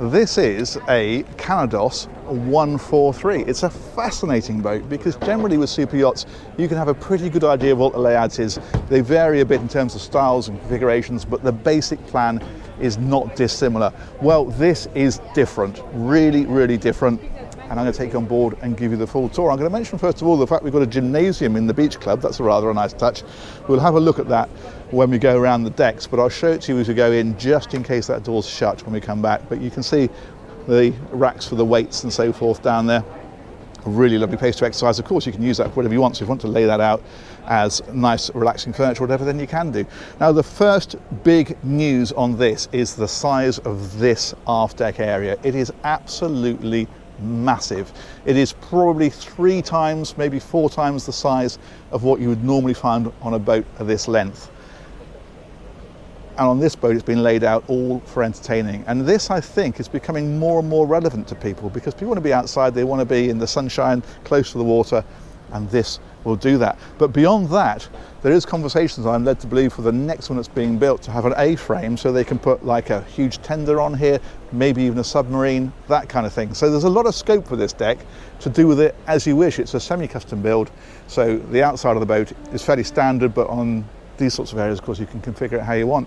This is a Canados 143. It's a fascinating boat because generally with super yachts you can have a pretty good idea of what the layout is. They vary a bit in terms of styles and configurations, but the basic plan is not dissimilar. Well, this is different, really different. And I'm going to take you on board and give you the full tour. I'm going to mention first of all the fact we've got a gymnasium in the beach club. That's a nice touch. We'll have a look at that when we go around the decks, but I'll show it to you as we go in, just in case that door's shut when we come back. But you can see the racks for the weights and so forth down there. A really lovely place to exercise. Of course, you can use that for whatever you want. So if you want to lay that out as nice, relaxing furniture or whatever, then you can do. Now, the first big news on this is the size of this aft deck area. It is absolutely massive. It is probably 3 times, maybe 4 times the size of what you would normally find on a boat of this length. And on this boat, it's been laid out all for entertaining. And this, I think, is becoming more and more relevant to people because people want to be outside, they want to be in the sunshine, close to the water, and this will do that. But beyond that, there is conversations I'm led to believe for the next one that's being built to have an A-frame so they can put like a huge tender on here, maybe even a submarine, that kind of thing. So there's a lot of scope for this deck to do with it as you wish. It's a semi-custom build, so the outside of the boat is fairly standard, but on these sorts of areas, of course, you can configure it how you want.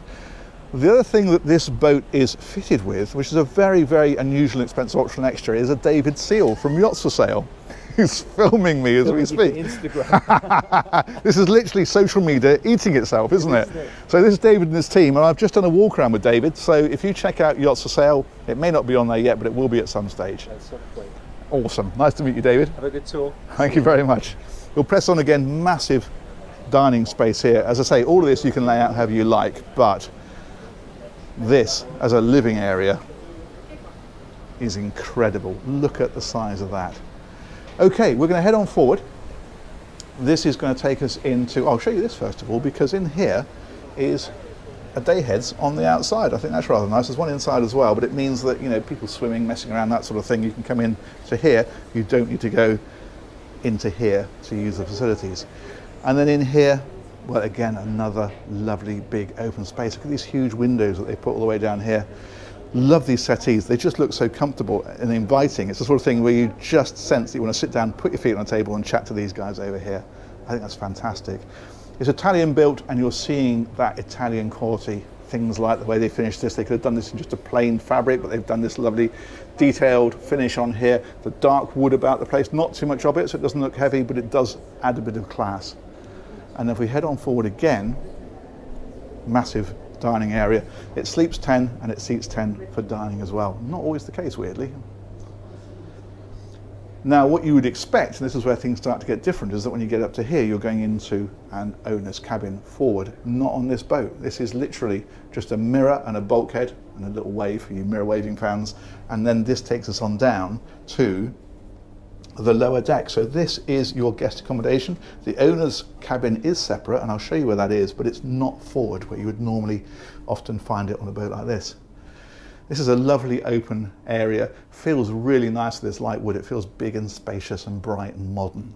The other thing that this boat is fitted with, which is a very unusual and expensive optional extra, is a David Seal from Yachts for Sale, who's filming me as we speak. Instagram. This is literally social media eating itself, isn't it? So this is David and his team, and I've just done a walk around with David. So if you check out Yachts for Sale, it may not be on there yet, but it will be at some stage. That's so great. Awesome. Nice to meet you, David. Have a good tour. Thank you very much. We'll press on again. Massive dining space here. As I say, all of this you can lay out however you like, but this as a living area is incredible. Look at the size of that. Okay, we're going to head on forward. This is going to take us into, I'll show you this first of all, because in here is a day heads on the outside. I think that's rather nice. There's one inside as well, but it means that, you know, people swimming, messing around, that sort of thing, you can come in to here. You don't need to go into here to use the facilities. And then in here, well, again, another lovely big open space. Look at these huge windows that they put all the way down here. Love these settees. They just look so comfortable and inviting. It's the sort of thing where you just sense that you want to sit down, put your feet on a table and chat to these guys over here. I think that's fantastic. It's Italian built, and you're seeing that Italian quality. Things like the way they finished this. They could have done this in just a plain fabric, but they've done this lovely detailed finish on here. The dark wood about the place, not too much of it, so it doesn't look heavy, but it does add a bit of class. And if we head on forward again, massive dining area. It sleeps 10 and it seats 10 for dining as well. Not always the case, weirdly. Now, what you would expect, and this is where things start to get different, is that when you get up to here, you're going into an owner's cabin forward. Not on this boat. This is literally just a mirror and a bulkhead and a little wave for you mirror waving fans. And then this takes us on down to the lower deck. So this is your guest accommodation. The owner's cabin is separate, and I'll show you where that is, but it's not forward where you would normally often find it on a boat like this. This is a lovely open area. Feels really nice with this light wood. It feels big and spacious and bright and modern.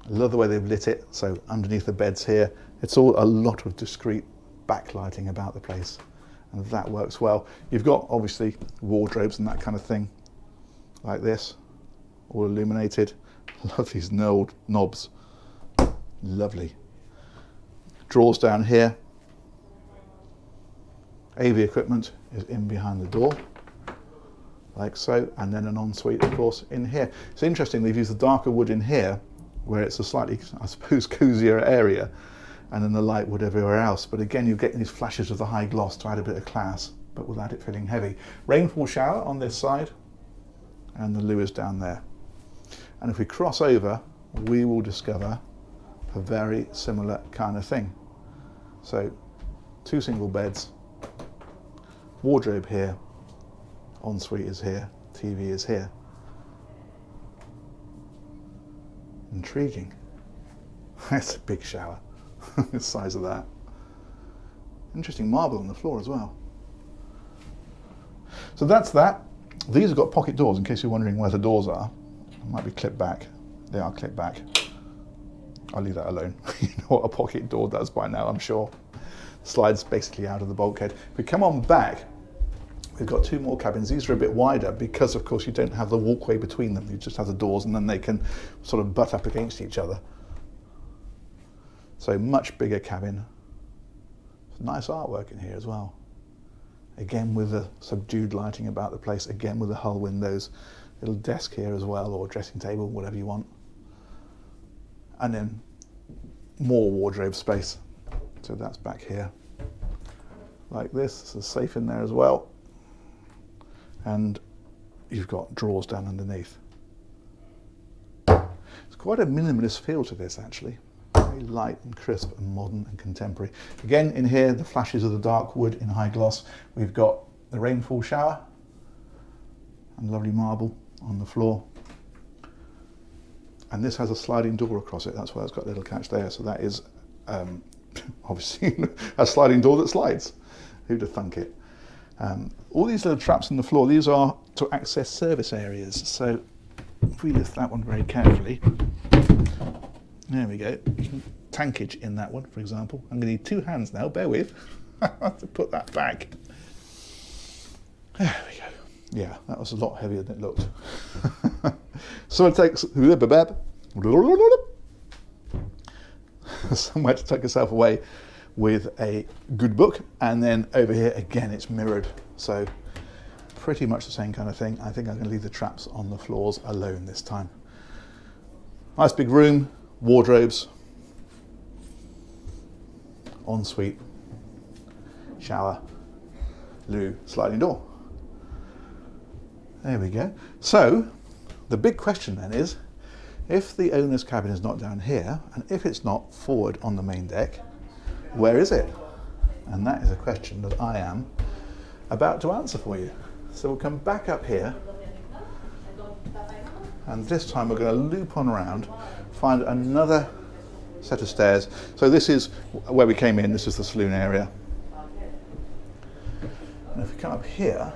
I love the way they've lit it. So underneath the beds here, it's all a lot of discreet backlighting about the place, and that works well. You've got obviously wardrobes and that kind of thing like this, all illuminated. Love these old knobs. Lovely. Drawers down here. AV equipment is in behind the door, like so, and then an ensuite, of course, in here. It's interesting, they've used the darker wood in here, where it's a slightly, I suppose, cozier area, and then the light wood everywhere else. But again, you're getting these flashes of the high gloss to add a bit of class, but without it feeling heavy. Rainfall shower on this side, and the loo is down there. And if we cross over, we will discover a very similar kind of thing. So 2 single beds, wardrobe here, ensuite is here, TV is here. Intriguing. That's a big shower, the size of that. Interesting marble on the floor as well. So that's that. These have got pocket doors, in case you're wondering where the doors are. They might be clipped back. They are clipped back. I'll leave that alone. You know what a pocket door does by now, I'm sure. slides basically out of the bulkhead. If we come on back, we've got 2 more cabins. These are a bit wider because, of course, you don't have the walkway between them. You just have the doors, and then they can sort of butt up against each other. So much bigger cabin. Nice artwork in here as well. Again with the subdued lighting about the place. Again with the hull windows. Little desk here as well, or dressing table, whatever you want. And then more wardrobe space. So that's back here. Like this. There's a safe in there as well. And you've got drawers down underneath. It's quite a minimalist feel to this, actually. Very light and crisp and modern and contemporary. Again, in here, the flashes of the dark wood in high gloss. We've got the rainfall shower and lovely marble on the floor. And this has a sliding door across it. That's why it's got a little catch there. So that is obviously a sliding door that slides. Who'd have thunk it? All these little traps in the floor, these are to access service areas. So if we lift that one very carefully, there we go. Tankage in that one, for example. I'm going to need 2 hands now, bear with, to put that back. There we go. Yeah, that was a lot heavier than it looked. Someone takes somewhere to tuck yourself away with a good book, and then over here again it's mirrored, so pretty much the same kind of thing. I think I'm going to leave the traps on the floors alone this time. Nice big room, wardrobes, ensuite, shower, loo, sliding door. There we go. So the big question then is, if the owner's cabin is not down here, and if it's not forward on the main deck, where is it? And that is a question that I am about to answer for you. So we'll come back up here, and this time we're going to loop on around, find another set of stairs. So this is where we came in, this is the saloon area. And if we come up here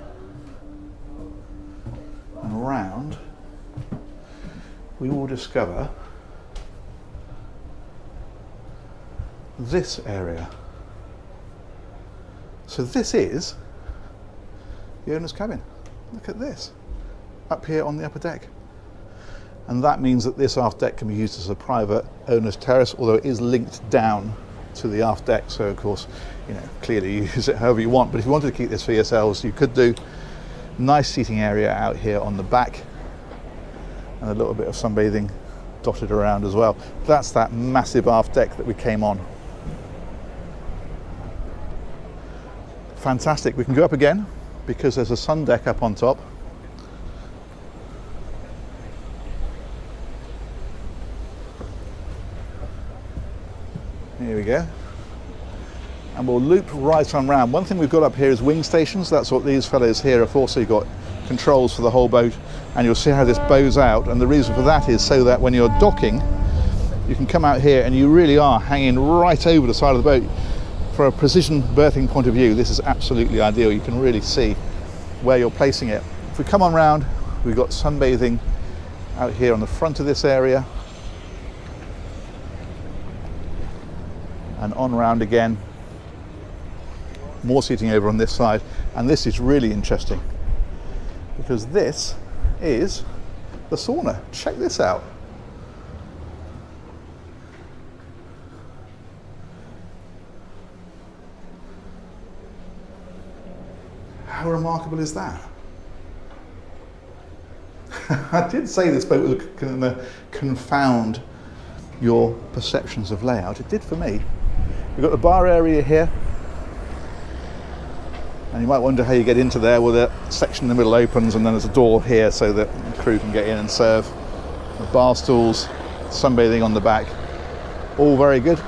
and around, we will discover this area. So this is the owner's cabin. Look at this, up here on the upper deck. And that means that this aft deck can be used as a private owner's terrace, although it is linked down to the aft deck. So of course, you know, clearly use it however you want. But if you wanted to keep this for yourselves, you could do. Nice seating area out here on the back, and a little bit of sunbathing dotted around as well. That's that massive aft deck that we came on. Fantastic. We can go up again because there's a sun deck up on top. Here we go. And we'll loop right on round. One thing we've got up here is wing stations. That's what these fellows here are for. So you've got controls for the whole boat, and you'll see how this bows out. And the reason for that is so that when you're docking, you can come out here and you really are hanging right over the side of the boat. For a precision berthing point of view, this is absolutely ideal. You can really see where you're placing it. If we come on round, we've got sunbathing out here on the front of this area, and on round again, more seating over on this side. And this is really interesting because this is the sauna. Check this out. How remarkable is that? I did say this boat was going to confound your perceptions of layout. It did for me. We've got the bar area here, and you might wonder how you get into there. Well, the section in the middle opens, and then there's a door here so that the crew can get in and serve. The bar stools, sunbathing on the back, all very good.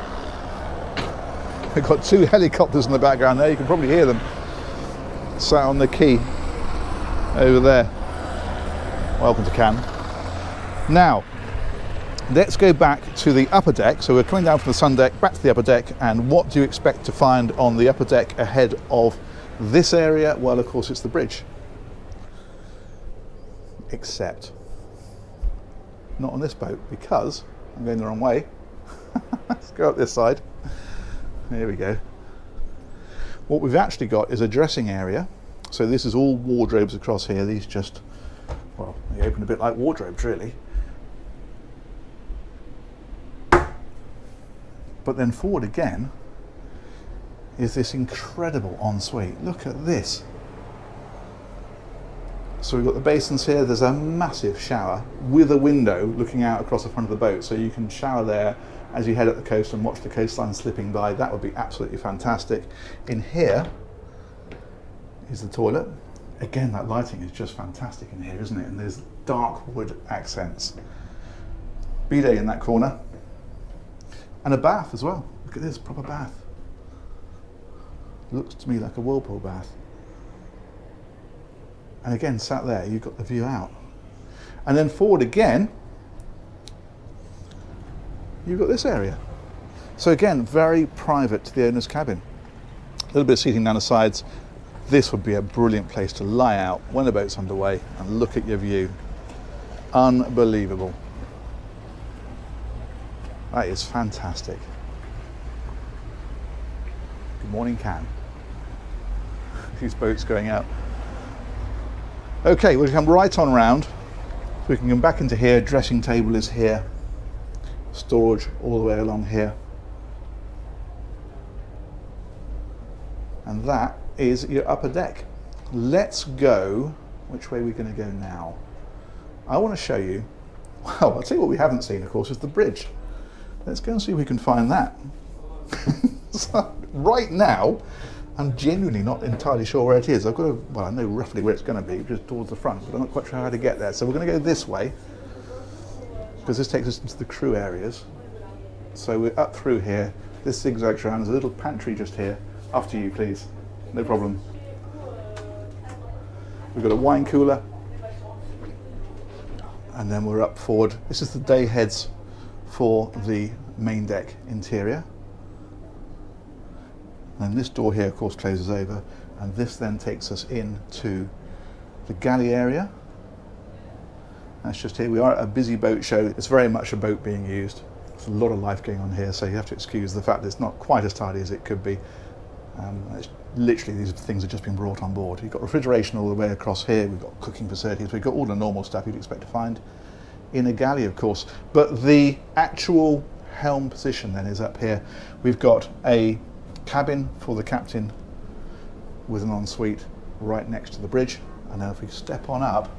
We've got 2 helicopters in the background there. You can probably hear them sat on the quay over there. Welcome to Cannes. Now, let's go back to the upper deck. So we're coming down from the sun deck back to the upper deck, and what do you expect to find on the upper deck ahead of this area? Well, of course, it's the bridge. Except not on this boat, because I'm going the wrong way. Let's go up this side. Here we go. What we've actually got is a dressing area. So this is all wardrobes across here. These just, well, they open a bit like wardrobes really. But then forward again is this incredible ensuite. Look at this. So we've got the basins here. There's a massive shower with a window looking out across the front of the boat, so you can shower there as you head up the coast and watch the coastline slipping by. That would be absolutely fantastic. In here is the toilet. Again, that lighting is just fantastic in here, isn't it? And there's dark wood accents. Bidet in that corner. And a bath as well. Look at this, proper bath. Looks to me like a whirlpool bath. And again, sat there, you've got the view out. And then forward again, you've got this area. So again, very private to the owner's cabin. A little bit of seating down the sides. This would be a brilliant place to lie out when the boat's underway and look at your view. Unbelievable. That is fantastic. Good morning, Cannes. These boats going out. Okay, we'll come right on round. We can come back into here. Dressing table is here. Storage all the way along here. And that is your upper deck. Let's go. Which way are we going to go now? I want to show you, well, I'll tell you what we haven't seen, of course, is the bridge. Let's go and see if we can find that. So, right now, I'm genuinely not entirely sure where it is. I've got to, well, I know roughly where it's going to be, just towards the front, but I'm not quite sure how to get there. So we're going to go this way, because this takes us into the crew areas. So we're up through here. This zigzags around. There's a little pantry just here. After you, please. No problem. We've got a wine cooler. And then we're up forward. This is the day heads for the main deck interior. And this door here, of course, closes over, and this then takes us into the galley area. That's just here. We are at a busy boat show. It's very much a boat being used. There's a lot of life going on here, so you have to excuse the fact that it's not quite as tidy as it could be. It's literally, these things have just been brought on board. You've got refrigeration all the way across here. We've got cooking facilities. We've got all the normal stuff you'd expect to find in a galley, of course. But the actual helm position then is up here. We've got a cabin for the captain with an ensuite right next to the bridge, and now if we step on up,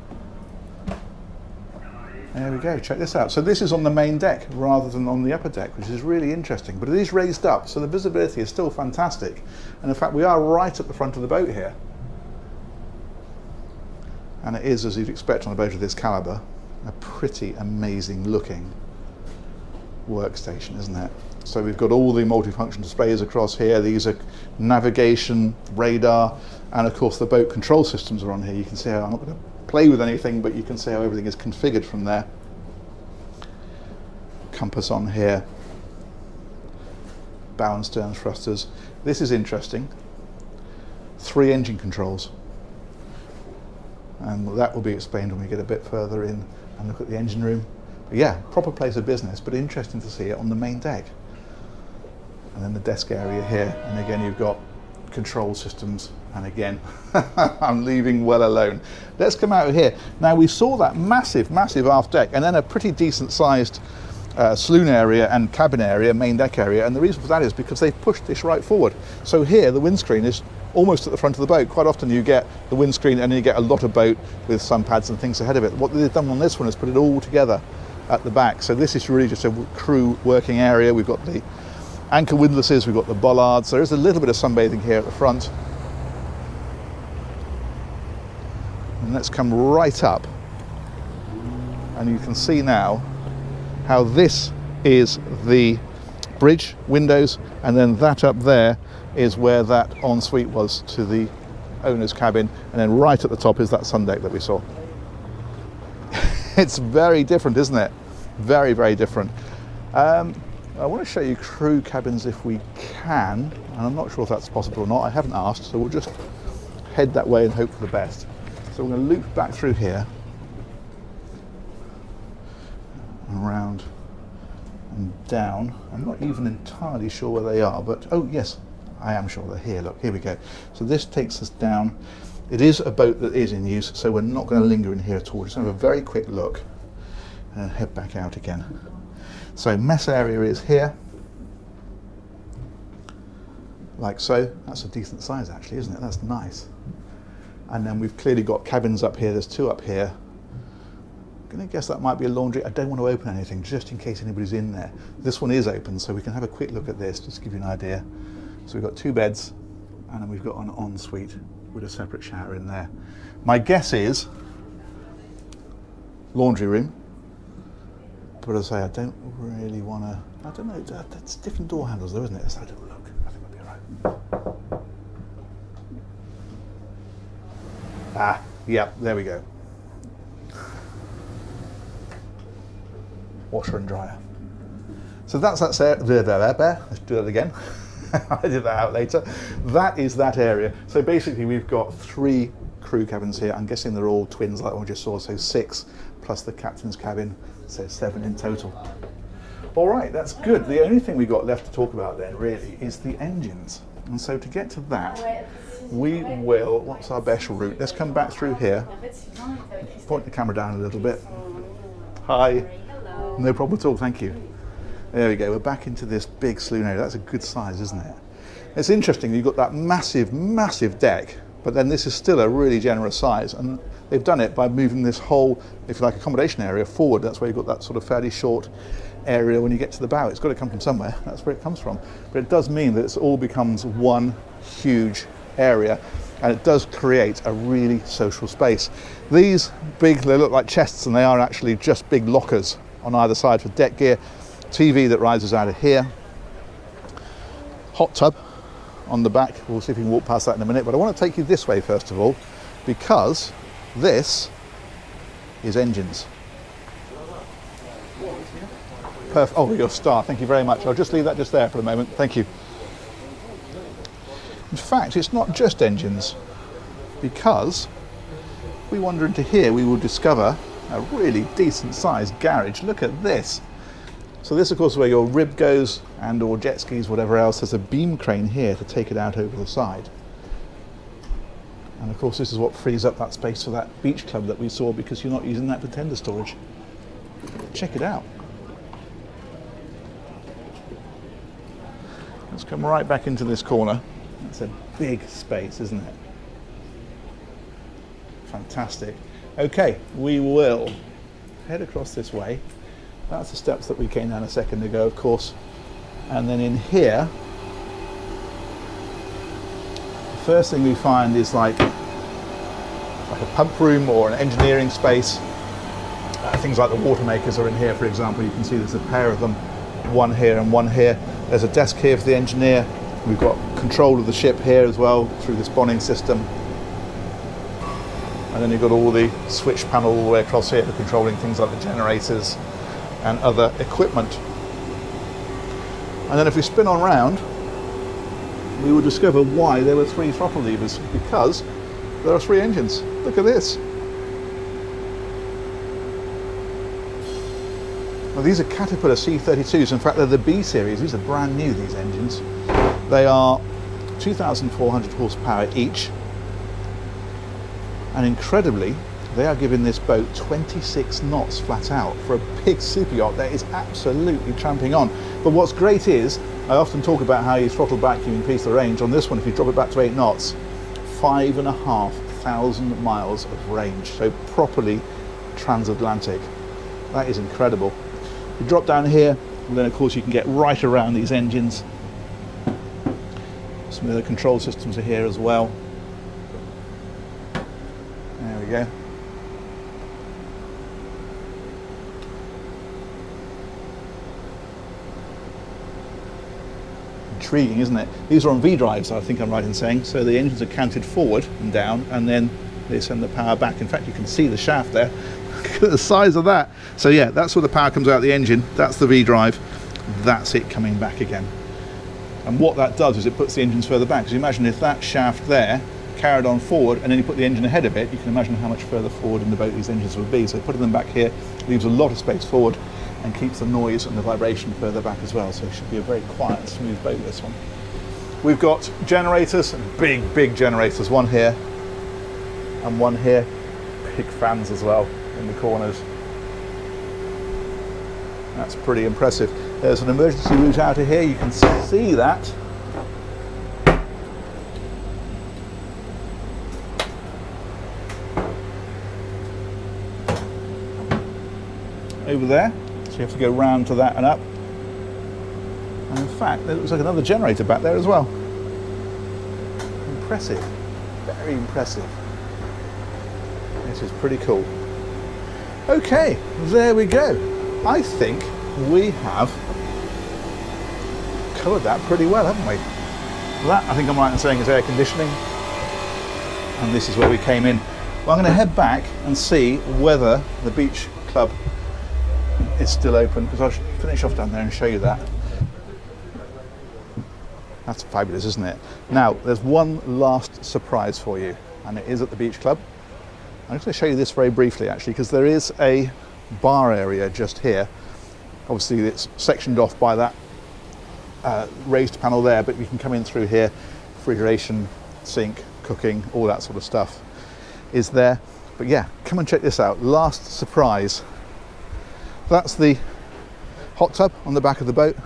there we go, check this out. So this is on the main deck rather than on the upper deck, which is really interesting, but it is raised up, so the visibility is still fantastic. And in fact, we are right at the front of the boat here, and it is, as you'd expect on a boat of this calibre, a pretty amazing looking workstation, isn't it? So we've got all the multifunction displays across here. These are navigation, radar, and of course the boat control systems are on here. You can see how, I'm not going to play with anything, but you can see how everything is configured from there. Compass on here. Bow and stern thrusters. This is interesting. 3 engine controls. And that will be explained when we get a bit further in and look at the engine room. But yeah, proper place of business, but interesting to see it on the main deck. And then the desk area here, and again you've got control systems, and again I'm leaving well alone. Let's come out of here. Now we saw that massive aft deck, and then a pretty decent sized saloon area and cabin area, main deck area, and the reason for that is because they've pushed this right forward. So here the windscreen is almost at the front of the boat. Quite often you get the windscreen and you get a lot of boat with sun pads and things ahead of it. What they've done on this one is put it all together at the back. So this is really just a crew working area. We've got the anchor windlasses, we've got the bollards. There is a little bit of sunbathing here at the front. And let's come right up. And you can see now how this is the bridge windows, and then that up there is where that ensuite was to the owner's cabin, and then right at the top is that sun deck that we saw. It's very different, isn't it? Very, very different. I want to show you crew cabins if we can, and I'm not sure if that's possible or not. I haven't asked, so we'll just head that way and hope for the best. So we're going to loop back through here and around and down. I'm not even entirely sure where they are, but oh yes, I am sure they're here. Look, here we go. So this takes us down. It is a boat that is in use, so we're not going to linger in here at all. Just have a very quick look and head back out again. So mess area is here, like so. That's a decent size actually, isn't it? That's nice. And then we've clearly got cabins up here. There's two up here. I'm going to guess that might be a laundry. I don't want to open anything just in case anybody's in there. This one is open, so we can have a quick look at this just to give you an idea. So we've got two beds and then we've got an ensuite with a separate shower in there. My guess is laundry room, but as I say, I don't really want to, I don't know, that's different door handles though, isn't it? Let's have a little look. I think we'll be all right. Ah, yeah, there we go. Washer and dryer. So that's there. Let's do that again. I did that out later. That is that area. So basically we've got 3 crew cabins here. I'm guessing they're all twins like we just saw, so 6 plus the captain's cabin, so 7 in total. All right, that's good. The only thing we've got left to talk about then really is the engines. And so to get to that, we will, what's our best route? Let's come back through here. Point the camera down a little bit. Hi. No problem at all, thank you. There we go, we're back into this big saloon area. That's a good size, isn't it? It's interesting, you've got that massive, massive deck, but then this is still a really generous size, and they've done it by moving this whole, if you like, accommodation area forward. That's where you've got that sort of fairly short area when you get to the bow. It's got to come from somewhere, that's where it comes from. But it does mean that it all becomes one huge area, and it does create a really social space. These big, they look like chests, and they are actually just big lockers on either side for deck gear. TV that rises out of here. Hot tub on the back. We'll see if we can walk past that in a minute, but I want to take you this way first of all, because this is engines. Perfect. Oh, you're a star. Thank you very much. I'll just leave that just there for the moment. Thank you. In fact, it's not just engines, because if we wander into here, we will discover a really decent sized garage. Look at this. So this of course is where your rib goes, and or jet skis, whatever else. There's a beam crane here to take it out over the side. And of course this is what frees up that space for that beach club that we saw, because you're not using that for tender storage. Check it out. Let's come right back into this corner. That's a big space, isn't it? Fantastic. Okay, we will head across this way. That's the steps that we came down a second ago, of course. And then in here, the first thing we find is like a pump room or an engineering space. Things like the water makers are in here, for example. You can see there's a pair of them, one here and one here. There's a desk here for the engineer. We've got control of the ship here as well through this bonding system. And then you've got all the switch panel all the way across here for controlling things like the generators and other equipment. And then if we spin on round, we will discover why there were 3 throttle levers, because there are 3 engines. Look at this. Now these are Caterpillar C32s. In fact, they're the B series. These are brand new, these engines. They are 2,400 horsepower each. And incredibly, they are giving this boat 26 knots flat out. For a big super yacht, that is absolutely tramping on. But what's great is, I often talk about how you throttle back, you increase the range. On this one, if you drop it back to 8 knots, 5,500 miles of range. So properly transatlantic. That is incredible. You drop down here, and then of course you can get right around these engines. Some of the control systems are here as well. There we go. Intriguing, isn't it? These are on V drives, I think I'm right in saying. So the engines are canted forward and down, and then they send the power back. In fact, you can see the shaft there. Look at the size of that. So yeah, that's where the power comes out of the engine. That's the V drive. That's it coming back again. And what that does is it puts the engines further back. Because you imagine if that shaft there carried on forward and then you put the engine ahead of it, you can imagine how much further forward in the boat these engines would be. So putting them back here leaves a lot of space forward and keeps the noise and the vibration further back as well. So it should be a very quiet, smooth boat, this one. We've got generators, big generators, one here and one here. Big fans as well in the corners. That's pretty impressive. There's an emergency route out of here, you can see that. Over there, so you have to go round to that and up. And in fact, there looks like another generator back there as well. Impressive, very impressive. This is pretty cool. Okay, there we go. I think we have covered that pretty well, haven't we? That, I think I'm right in saying, is air conditioning. And this is where we came in. Well, I'm going to head back and see whether the beach club is still open, because I'll finish off down there and show you that. That's fabulous, isn't it? Now, there's one last surprise for you, and it is at the beach club. I'm just going to show you this very briefly, actually, because there is a bar area just here. Obviously, it's sectioned off by that raised panel there, but you can come in through here. Refrigeration, sink, cooking, all that sort of stuff is there. But yeah, come and check this out. Last surprise. That's the hot tub on the back of the boat.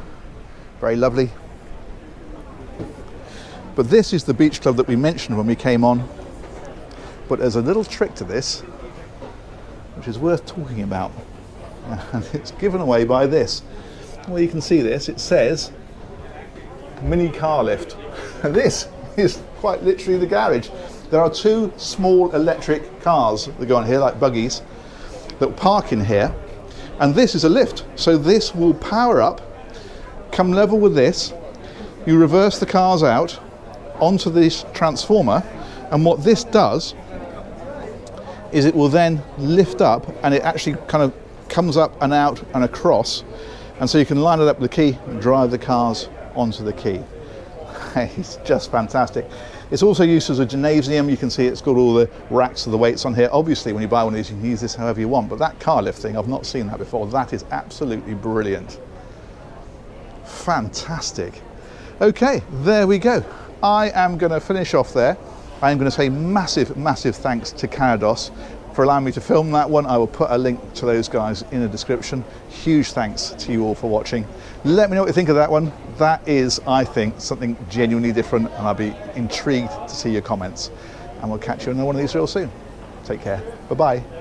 Very lovely. But this is the beach club that we mentioned when we came on. But there's a little trick to this, which is worth talking about. And it's given away by this. Well, you can see this. It says mini car lift. And this is quite literally the garage. There are two small electric cars that go on here, like buggies, that park in here. And this is a lift. So this will power up, come level with this. You reverse the cars out onto this transformer. And what this does is it will then lift up, and it actually kind of comes up and out and across. And so you can line it up with the key and drive the cars onto the quay. It's just fantastic. It's also used as a gymnasium. You can see it's got all the racks of the weights on here. Obviously, when you buy one of these, you can use this however you want, but that car lift thing, I've not seen that before. That is absolutely brilliant. Fantastic. Okay, there we go. I am going to finish off there. I am going to say massive thanks to Canados for allowing me to film that one. I will put a link to those guys in the description. Huge thanks to you all for watching. Let me know what you think of that one. That is, I think, something genuinely different, and I'll be intrigued to see your comments. And we'll catch you on one of these real soon. Take care. Bye-bye.